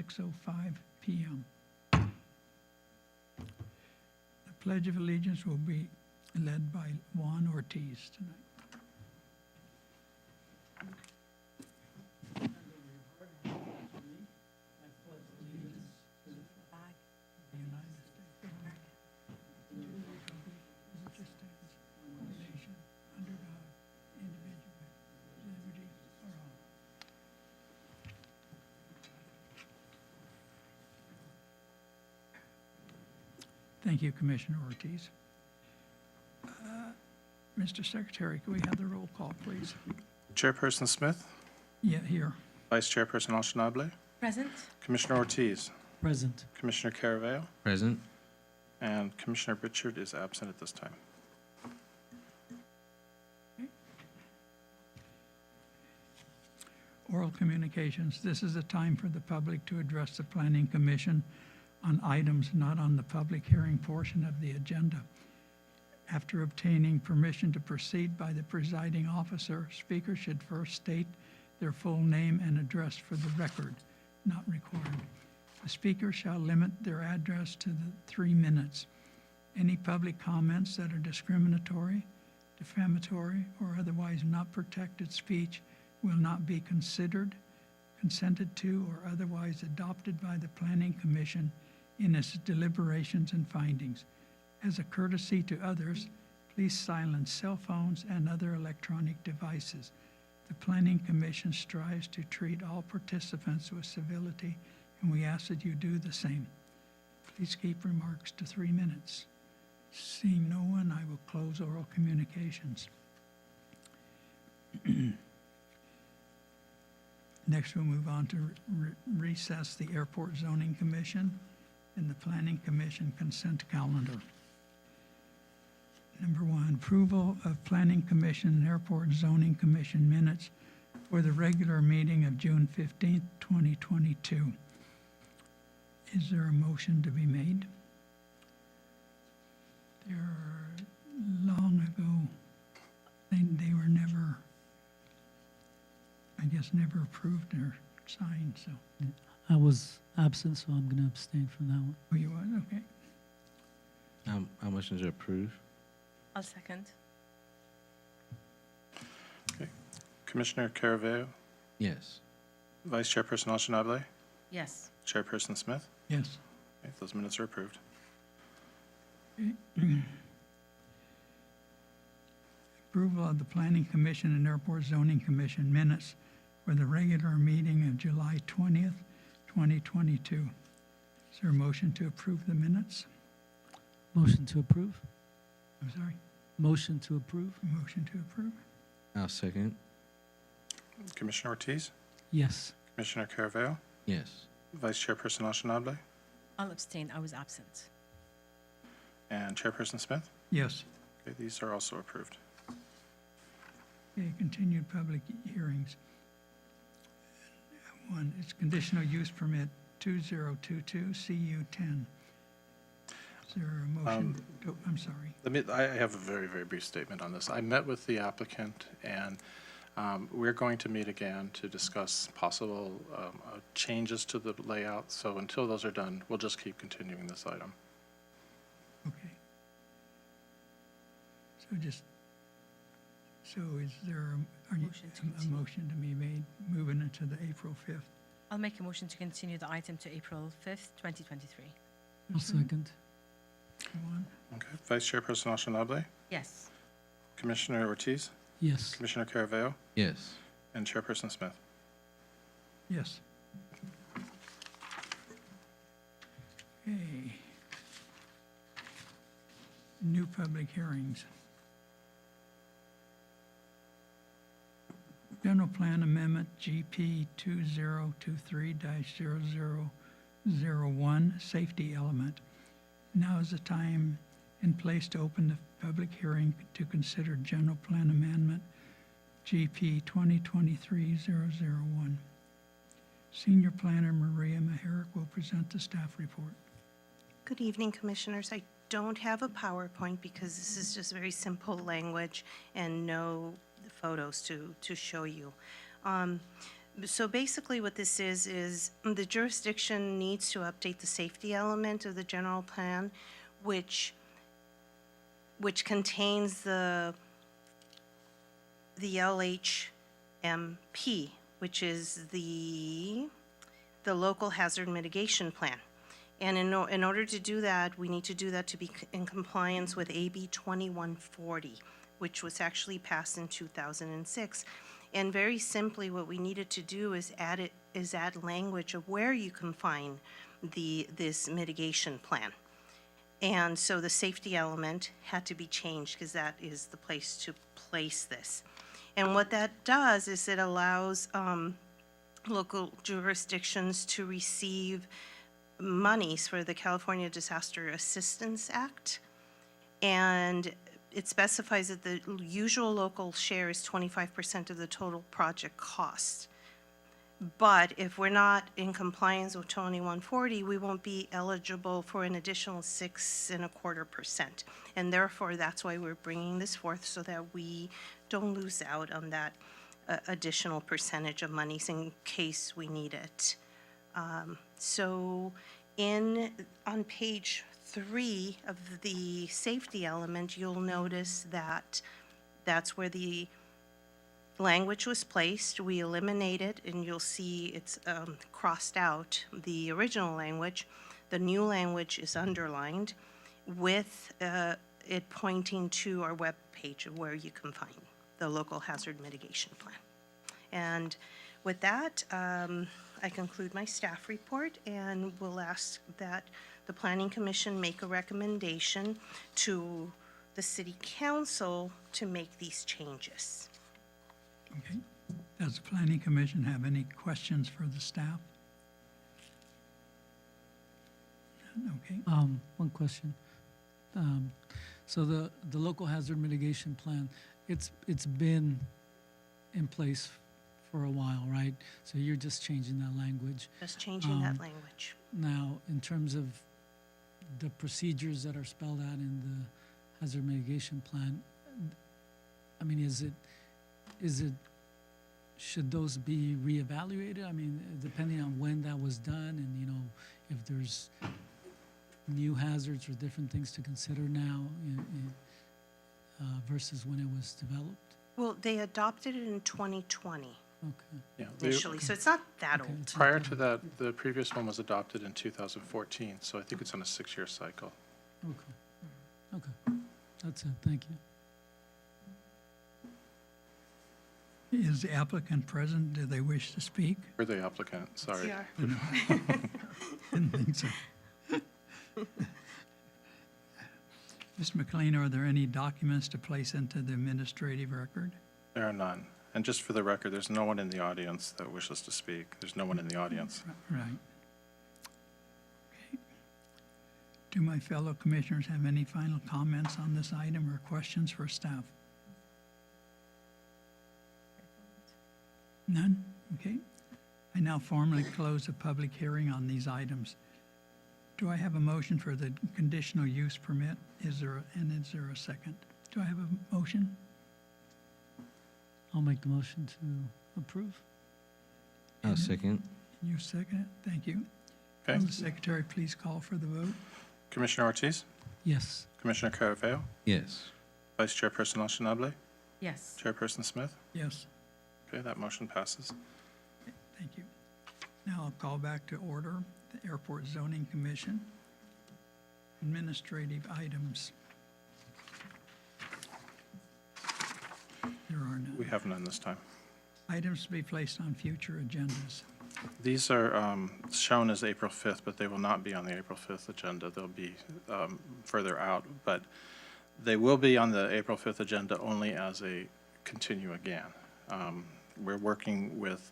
6:05 p.m. The Pledge of Allegiance will be led by Juan Ortiz tonight. Thank you, Commissioner Ortiz. Mr. Secretary, can we have the roll call, please? Chairperson Smith, Yeah, here. Vice Chairperson Alshanable, Present. Commissioner Ortiz, Present. Commissioner Caraveo, Present. and Commissioner Richard is absent at this time. Oral communications. This is a time for the public to address the Planning Commission on items not on the public hearing portion of the agenda. After obtaining permission to proceed by the presiding officer, speakers should first state their full name and address for the record, not required. The speaker shall limit their address to 3 minutes. Any public comments that are discriminatory, defamatory, or otherwise not protected speech will not be considered, consented to, or otherwise adopted by the Planning Commission in its deliberations and findings. As a courtesy to others, please silence cell phones and other electronic devices. The Planning Commission strives to treat all participants with civility, and we ask that you do the same. Please keep remarks to 3 minutes. Seeing no one, I will close oral communications. Next, we'll move on to recess the Airport Zoning Commission and the Planning Commission consent calendar. Number 1, approval of Planning Commission and Airport Zoning Commission minutes for the regular meeting of June 15th, 2022. Is there a motion to be made? They're long ago. They were never, I guess, never approved or signed, so. I was absent, so I'm going to abstain from that one. Oh, you was? Okay. I motion to approve. I'll second. Commissioner Caraveo, Yes. Vice Chairperson Alshanable, Yes. Chairperson Smith. Yes. Okay, those minutes are approved. Approval of the Planning Commission and Airport Zoning Commission minutes for the regular meeting of July 20th, 2022. Is there a motion to approve the minutes? Motion to approve? I'm sorry, Motion to approve? motion to approve? I'll second. Commissioner Ortiz, Yes. Commissioner Caraveo, Yes. Vice Chairperson Alshanable, I'll abstain. I was absent. and Chairperson Smith. Yes. Okay, these are also approved. Okay, continued public hearings. 1, it's conditional use permit 2022 CU 10. Is there a motion? I'm sorry. I have a very, very brief statement on this. I met with the applicant, and we're going to meet again to discuss possible changes to the layout. So until those are done, we'll just keep continuing this item. Okay. So is there Motion to a continue. motion to be made moving into the April 5th? I'll make a motion to continue the item to April 5th, 2023. I'll second. One. Okay, Vice Chairperson Alshanable, Yes. Commissioner Ortiz, Yes. Commissioner Caraveo, Yes. and Chairperson Smith. Yes. Okay. New public hearings. General Plan Amendment GP 2023-0001, Safety Element. Now is the time and place to open the public hearing to consider General Plan Amendment GP 2023-001. Senior Planner Maria Maharick will present the staff report. Good evening, Commissioners. I don't have a PowerPoint because this is just very simple language and no photos to show you. So basically what this is the jurisdiction needs to update the safety element of the general plan, which contains the LHMP, which is the local hazard mitigation plan. And in order to do that, we need to do that to be in compliance with AB 2140, which was actually passed in 2006. And very simply, what we needed to do is add language of where you can find this mitigation plan. And so the safety element had to be changed because that is the place to place this. And what that does is it allows local jurisdictions to receive monies for the California Disaster Assistance Act. And it specifies that the usual local share is 25% of the total project cost. But if we're not in compliance with 2140, we won't be eligible for an additional 6.25%. And therefore, that's why we're bringing this forth, so that we don't lose out on that additional percentage of monies in case we need it. So on page 3 of the safety element, you'll notice that that's where the language was placed. We eliminated, and you'll see it's crossed out, the original language. The new language is underlined with it pointing to our web page of where you can find the local hazard mitigation plan. And with that, I conclude my staff report, and will ask that the Planning Commission make a recommendation to the City Council to make these changes. Okay. Does the Planning Commission have any questions for the staff? Okay. One question. So the local hazard mitigation plan, it's been in place for a while, right? So you're just changing that language. Just changing that language. Now, in terms of the procedures that are spelled out in the hazard mitigation plan, I mean, should those be reevaluated? I mean, depending on when that was done, and, you know, if there's new hazards or different things to consider now versus when it was developed? Well, they adopted it in 2020 Okay. Yeah, initially, so it's not that Okay, old. it's not prior that to that, the previous one was adopted in 2014, so I think it's on a 6-year cycle. Okay. Okay. That's it. Thank you. Is the applicant present? Do they wish to speak? Or the applicant, sorry. Yeah. Didn't think so. Mr. McLean, are there any documents to place into the administrative record? There are none. And just for the record, there's no one in the audience that wishes to speak. There's no one in the audience. Right. Okay. Do my fellow commissioners have any final comments on this item or questions for staff? None? Okay. I now formally close the public hearing on these items. Do I have a motion for the conditional use permit? Is there a second? Do I have a motion? I'll make the motion to approve. I'll second. You second it? Thank you. Okay. Will the secretary please call for the vote? Commissioner Ortiz? Yes. Commissioner Caraveo? Yes. Vice Chairperson Alshanable? Yes. Chairperson Smith? Yes. Okay, that motion passes. Thank you. Now I'll call back to order the Airport Zoning Commission. Administrative items. There are We none. have none this time. Items to be placed on future agendas. These are shown as April 5th, but they will not be on the April 5th agenda. They'll be further out, but they will be on the April 5th agenda only as a continue again. We're working with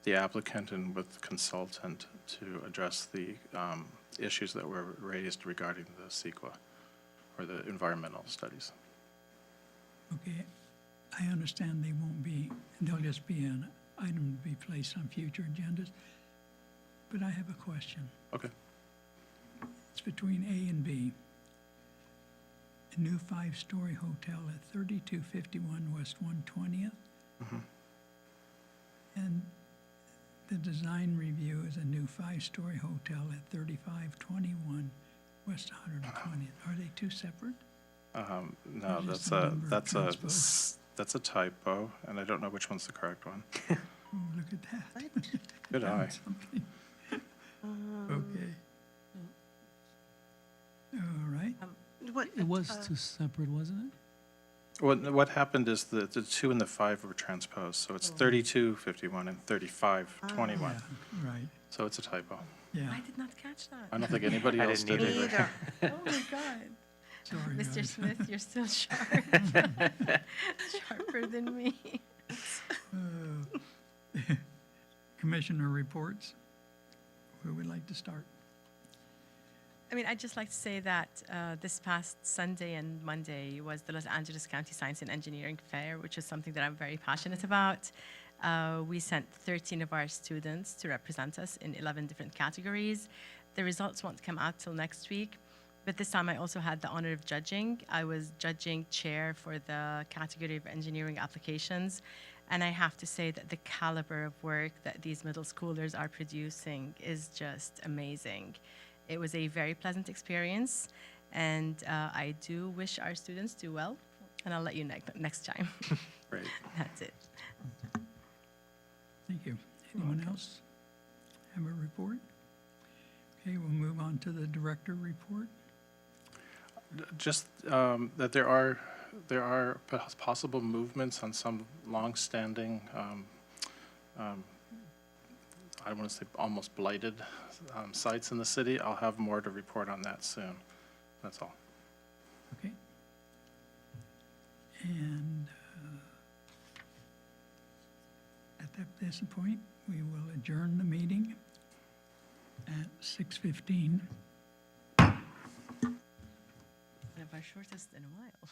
the applicant and with the consultant to address the issues that were raised regarding the CEQA, or the environmental studies. Okay, I understand they won't be, they'll just be an item to be placed on future agendas. But I have a question. Okay. It's between A and B. A new 5-story hotel at 3251 West 120th. Mhm. And The design review is a new 5-story hotel at 3521 West 120th. Are they two separate? No, Or just the number of transpose? that's a typo, and I don't know which one's the correct one. Oh, look at that. Good eye. Something. Okay. All right. What, It was two separate, wasn't it? What happened is the 2 and the 5 were transposed, so it's 3251 and 3521. Yeah, right, So it's a typo. yeah. I did not catch that. I don't think anybody else did me either. either. Oh my God. Sorry, Mr. guys. Smith, you're still sharp. Sharper than me. Commissioner reports. Who would like to start? I mean, I'd just like to say that this past Sunday and Monday was the Los Angeles County Science and Engineering Fair, which is something that I'm very passionate about. We sent 13 of our students to represent us in 11 different categories. The results won't come out till next week, but this time I also had the honor of judging. I was judging chair for the category of engineering applications, and I have to say that the caliber of work that these middle schoolers are producing is just amazing. It was a very pleasant experience, and I do wish our students do well, and I'll let you know next time. Great. That's it. Thank you. Anyone else have a report? Okay, we'll move on to the director report. Just that there are possible movements on some longstanding, I want to say almost blighted sites in the city. I'll have more to report on that soon. That's all. Okay. And this point, we will adjourn the meeting at 6:15. One of our shortest in a while.